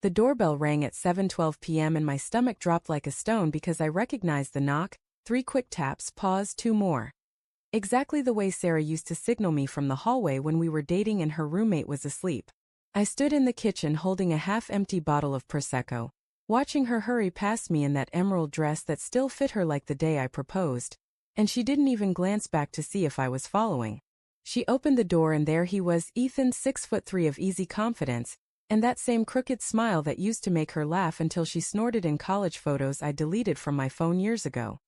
The doorbell rang at 7:12 p.m. and my stomach dropped like a stone because I recognized the knock, 3 quick taps, pause, 2 more. Exactly the way Sarah used to signal me from the hallway when we were dating and her roommate was asleep. I stood in the kitchen holding a half-empty bottle of Prosecco, watching her hurry past me in that emerald dress that still fit her like the day I proposed, and she didn't even glance back to see if I was following. She opened the door and there he was, Ethan, 6'3" of easy confidence, and that same crooked smile that used to make her laugh until she snorted in college photos I deleted from my phone years ago.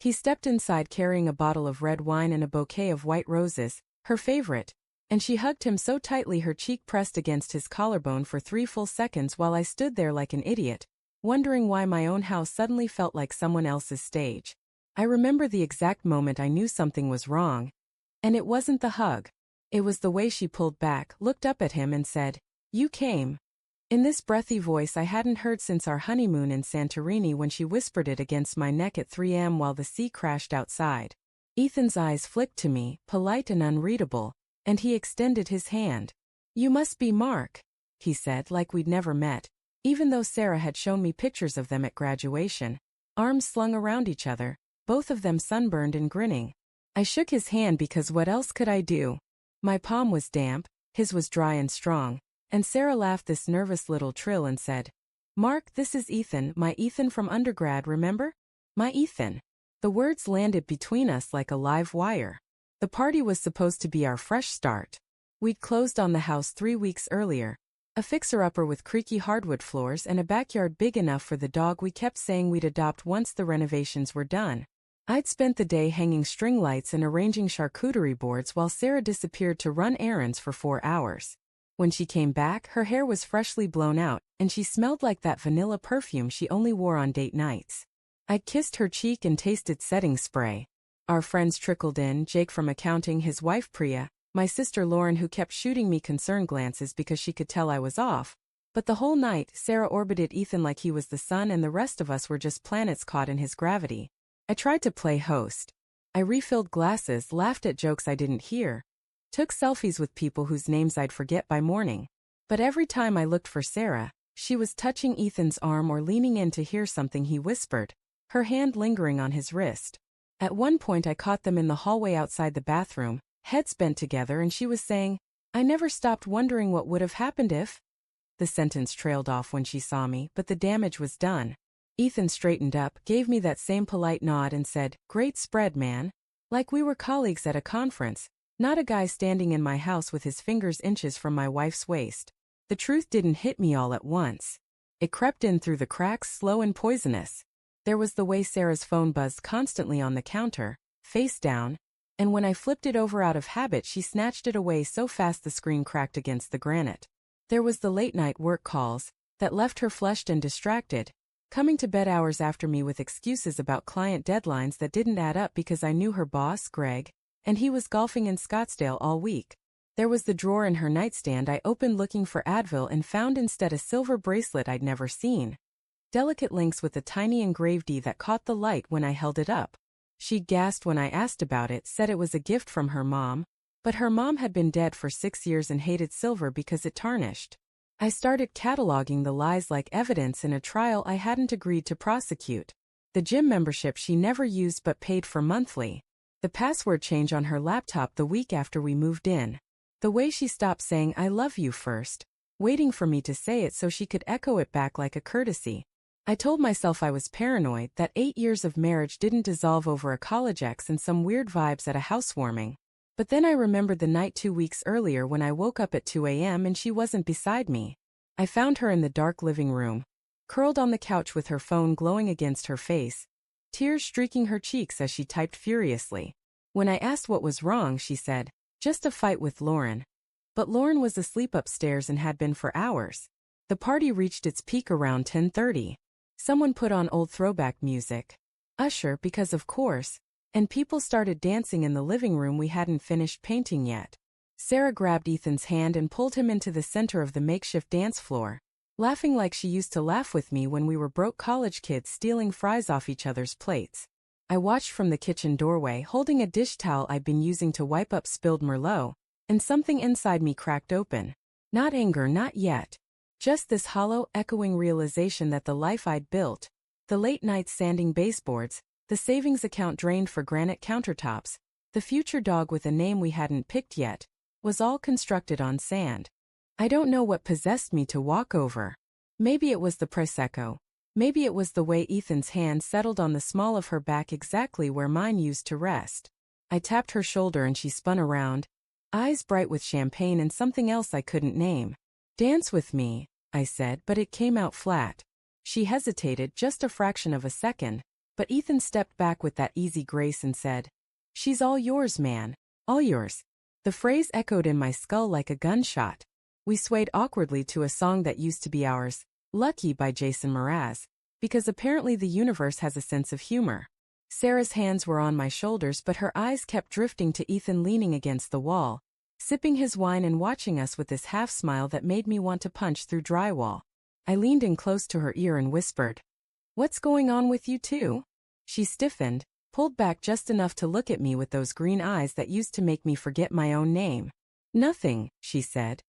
He stepped inside carrying a bottle of red wine and a bouquet of white roses, her favorite, and she hugged him so tightly her cheek pressed against his collarbone for 3 full seconds while I stood there like an idiot, wondering why my own house suddenly felt like someone else's stage. I remember the exact moment I knew something was wrong. And it wasn't the hug. It was the way she pulled back, looked up at him and said, "You came." In this breathy voice I hadn't heard since our honeymoon in Santorini when she whispered it against my neck at 3 a.m. while the sea crashed outside. Ethan's eyes flicked to me, polite and unreadable, and he extended his hand. "You must be Mark," he said, like we'd never met, even though Sarah had shown me pictures of them at graduation, arms slung around each other, both of them sunburned and grinning. I shook his hand because what else could I do? My palm was damp, his was dry and strong, and Sarah laughed this nervous little trill and said, "Mark, this is Ethan, my Ethan from undergrad, remember? My Ethan." The words landed between us like a live wire. The party was supposed to be our fresh start. We'd closed on the house 3 weeks earlier, a fixer-upper with creaky hardwood floors and a backyard big enough for the dog we kept saying we'd adopt once the renovations were done. I'd spent the day hanging string lights and arranging charcuterie boards while Sarah disappeared to run errands for 4 hours. When she came back, her hair was freshly blown out, and she smelled like that vanilla perfume she only wore on date nights. I kissed her cheek and tasted setting spray. Our friends trickled in, Jake from accounting, his wife Priya, my sister Lauren who kept shooting me concerned glances because she could tell I was off. But the whole night, Sarah orbited Ethan like he was the sun and the rest of us were just planets caught in his gravity. I tried to play host. I refilled glasses, laughed at jokes I didn't hear, took selfies with people whose names I'd forget by morning. But every time I looked for Sarah, she was touching Ethan's arm or leaning in to hear something he whispered, her hand lingering on his wrist. At one point I caught them in the hallway outside the bathroom, heads bent together, and she was saying, "I never stopped wondering what would have happened if..." The sentence trailed off when she saw me, but the damage was done. Ethan straightened up, gave me that same polite nod and said, "Great spread, man." Like we were colleagues at a conference, not a guy standing in my house with his fingers inches from my wife's waist. The truth didn't hit me all at once. It crept in through the cracks, slow and poisonous. There was the way Sarah's phone buzzed constantly on the counter, face down, and when I flipped it over out of habit she snatched it away so fast the screen cracked against the granite. There was the late-night work calls, that left her flushed and distracted, coming to bed hours after me with excuses about client deadlines that didn't add up because I knew her boss, Greg, and he was golfing in Scottsdale all week. There was the drawer in her nightstand I opened looking for Advil and found instead a silver bracelet I'd never seen. Delicate links with a tiny engraved E that caught the light when I held it up. She gasped when I asked about it, said it was a gift from her mom, but her mom had been dead for 6 years and hated silver because it tarnished. I started cataloging the lies like evidence in a trial I hadn't agreed to prosecute. The gym membership she never used but paid for monthly. The password change on her laptop the week after we moved in. The way she stopped saying "I love you" first, waiting for me to say it so she could echo it back like a courtesy. I told myself I was paranoid, that 8 years of marriage didn't dissolve over a college ex and some weird vibes at a housewarming. But then I remembered the night 2 weeks earlier when I woke up at 2 a.m. and she wasn't beside me. I found her in the dark living room, curled on the couch with her phone glowing against her face, tears streaking her cheeks as she typed furiously. When I asked what was wrong, she said, "Just a fight with Lauren." But Lauren was asleep upstairs and had been for hours. The party reached its peak around 10:30. Someone put on old throwback music. Usher, because of course. And people started dancing in the living room we hadn't finished painting yet. Sarah grabbed Ethan's hand and pulled him into the center of the makeshift dance floor, laughing like she used to laugh with me when we were broke college kids stealing fries off each other's plates. I watched from the kitchen doorway holding a dish towel I'd been using to wipe up spilled Merlot, and something inside me cracked open. Not anger, not yet. Just this hollow, echoing realization that the life I'd built, the late nights sanding baseboards, the savings account drained for granite countertops, the future dog with a name we hadn't picked yet, was all constructed on sand. I don't know what possessed me to walk over. Maybe it was the Prosecco. Maybe it was the way Ethan's hand settled on the small of her back exactly where mine used to rest. I tapped her shoulder and she spun around, eyes bright with champagne and something else I couldn't name. "Dance with me," I said, but it came out flat. She hesitated just a fraction of a second, but Ethan stepped back with that easy grace and said, "She's all yours, man. All yours." The phrase echoed in my skull like a gunshot. We swayed awkwardly to a song that used to be ours, Lucky by Jason Mraz, because apparently the universe has a sense of humor. Sarah's hands were on my shoulders but her eyes kept drifting to Ethan leaning against the wall, sipping his wine and watching us with this half-smile that made me want to punch through drywall. I leaned in close to her ear and whispered, "What's going on with you two?" She stiffened, pulled back just enough to look at me with those green eyes that used to make me forget my own name. "Nothing," she said.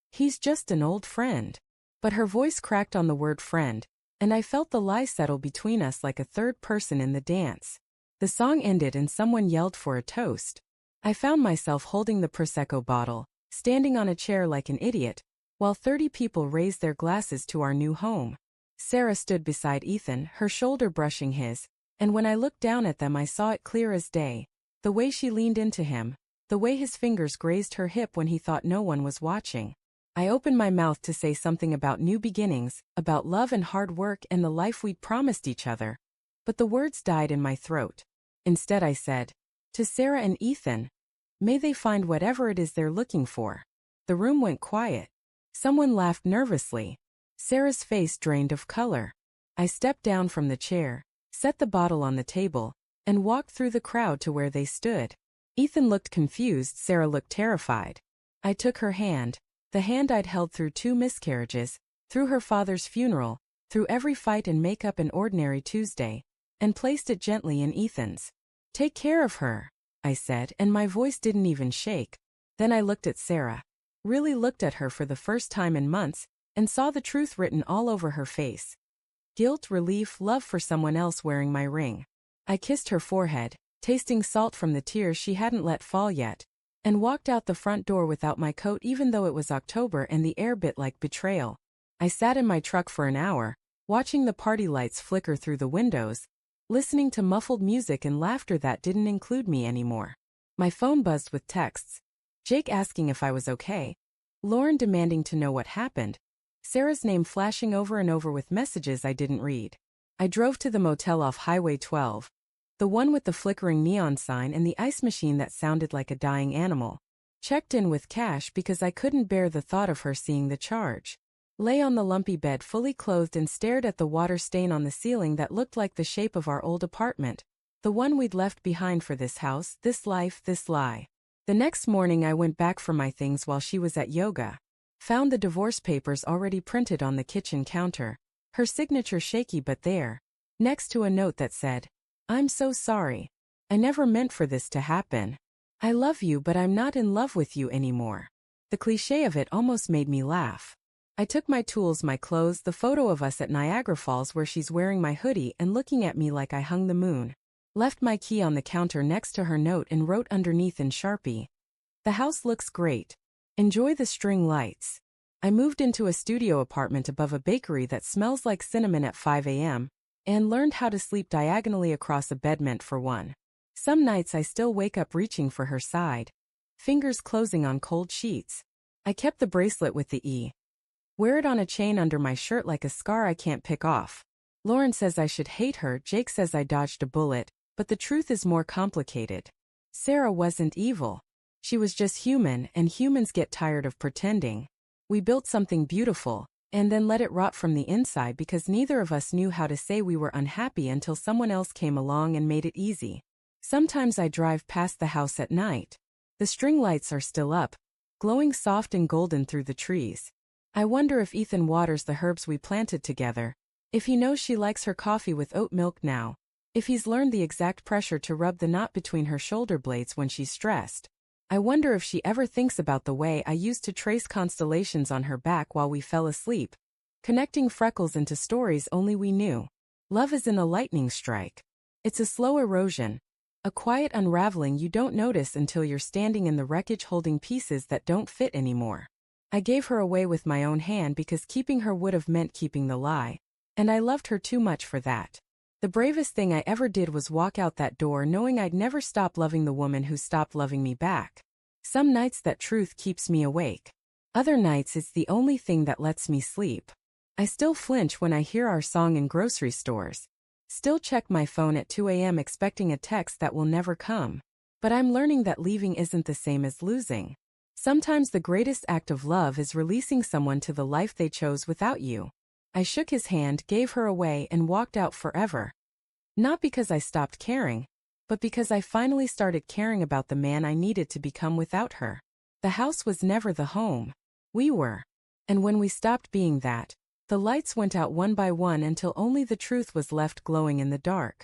"He's just an old friend." But her voice cracked on the word friend, and I felt the lie settle between us like a third person in the dance. The song ended and someone yelled for a toast. I found myself holding the Prosecco bottle, standing on a chair like an idiot, while 30 people raised their glasses to our new home. Sarah stood beside Ethan, her shoulder brushing his, and when I looked down at them I saw it clear as day. The way she leaned into him, the way his fingers grazed her hip when he thought no one was watching. I opened my mouth to say something about new beginnings, about love and hard work and the life we'd promised each other. But the words died in my throat. Instead I said, "To Sarah and Ethan, may they find whatever it is they're looking for." The room went quiet. Someone laughed nervously. Sarah's face drained of color. I stepped down from the chair, set the bottle on the table, and walked through the crowd to where they stood. Ethan looked confused, Sarah looked terrified. I took her hand, the hand I'd held through 2 miscarriages, through her father's funeral, through every fight and makeup and ordinary Tuesday, and placed it gently in Ethan's. "Take care of her," I said, and my voice didn't even shake. Then I looked at Sarah, really looked at her for the first time in months, and saw the truth written all over her face. Guilt, relief, love for someone else wearing my ring. I kissed her forehead, tasting salt from the tears she hadn't let fall yet, and walked out the front door without my coat even though it was October and the air bit like betrayal. I sat in my truck for an hour, watching the party lights flicker through the windows, listening to muffled music and laughter that didn't include me anymore. My phone buzzed with texts. Jake asking if I was okay. Lauren demanding to know what happened. Sarah's name flashing over and over with messages I didn't read. I drove to the motel off Highway 12. The one with the flickering neon sign and the ice machine that sounded like a dying animal. Checked in with cash because I couldn't bear the thought of her seeing the charge. Lay on the lumpy bed fully clothed and stared at the water stain on the ceiling that looked like the shape of our old apartment. The one we'd left behind for this house, this life, this lie. The next morning I went back for my things while she was at yoga. Found the divorce papers already printed on the kitchen counter. Her signature shaky but there. Next to a note that said, "I'm so sorry. I never meant for this to happen. I love you but I'm not in love with you anymore." The cliché of it almost made me laugh. I took my tools, my clothes, the photo of us at Niagara Falls where she's wearing my hoodie and looking at me like I hung the moon. Left my key on the counter next to her note and wrote underneath in Sharpie, "The house looks great. Enjoy the string lights." I moved into a studio apartment above a bakery that smells like cinnamon at 5 a.m., and learned how to sleep diagonally across a bed meant for one. Some nights I still wake up reaching for her side, fingers closing on cold sheets. I kept the bracelet with the E. Wear it on a chain under my shirt like a scar I can't pick off. Lauren says I should hate her, Jake says I dodged a bullet, but the truth is more complicated. Sarah wasn't evil. She was just human, and humans get tired of pretending. We built something beautiful, and then let it rot from the inside because neither of us knew how to say we were unhappy until someone else came along and made it easy. Sometimes I drive past the house at night. The string lights are still up, glowing soft and golden through the trees. I wonder if Ethan waters the herbs we planted together, if he knows she likes her coffee with oat milk now, if he's learned the exact pressure to rub the knot between her shoulder blades when she's stressed. I wonder if she ever thinks about the way I used to trace constellations on her back while we fell asleep, connecting freckles into stories only we knew. Love isn't a lightning strike. It's a slow erosion, a quiet unraveling you don't notice until you're standing in the wreckage holding pieces that don't fit anymore. I gave her away with my own hand because keeping her would have meant keeping the lie, and I loved her too much for that. The bravest thing I ever did was walk out that door knowing I'd never stop loving the woman who stopped loving me back. Some nights that truth keeps me awake. Other nights it's the only thing that lets me sleep. I still flinch when I hear our song in grocery stores. Still check my phone at 2 a.m. expecting a text that will never come. But I'm learning that leaving isn't the same as losing. Sometimes the greatest act of love is releasing someone to the life they chose without you. I shook his hand, gave her away, and walked out forever. Not because I stopped caring, but because I finally started caring about the man I needed to become without her. The house was never the home. We were. And when we stopped being that, the lights went out one by one until only the truth was left glowing in the dark.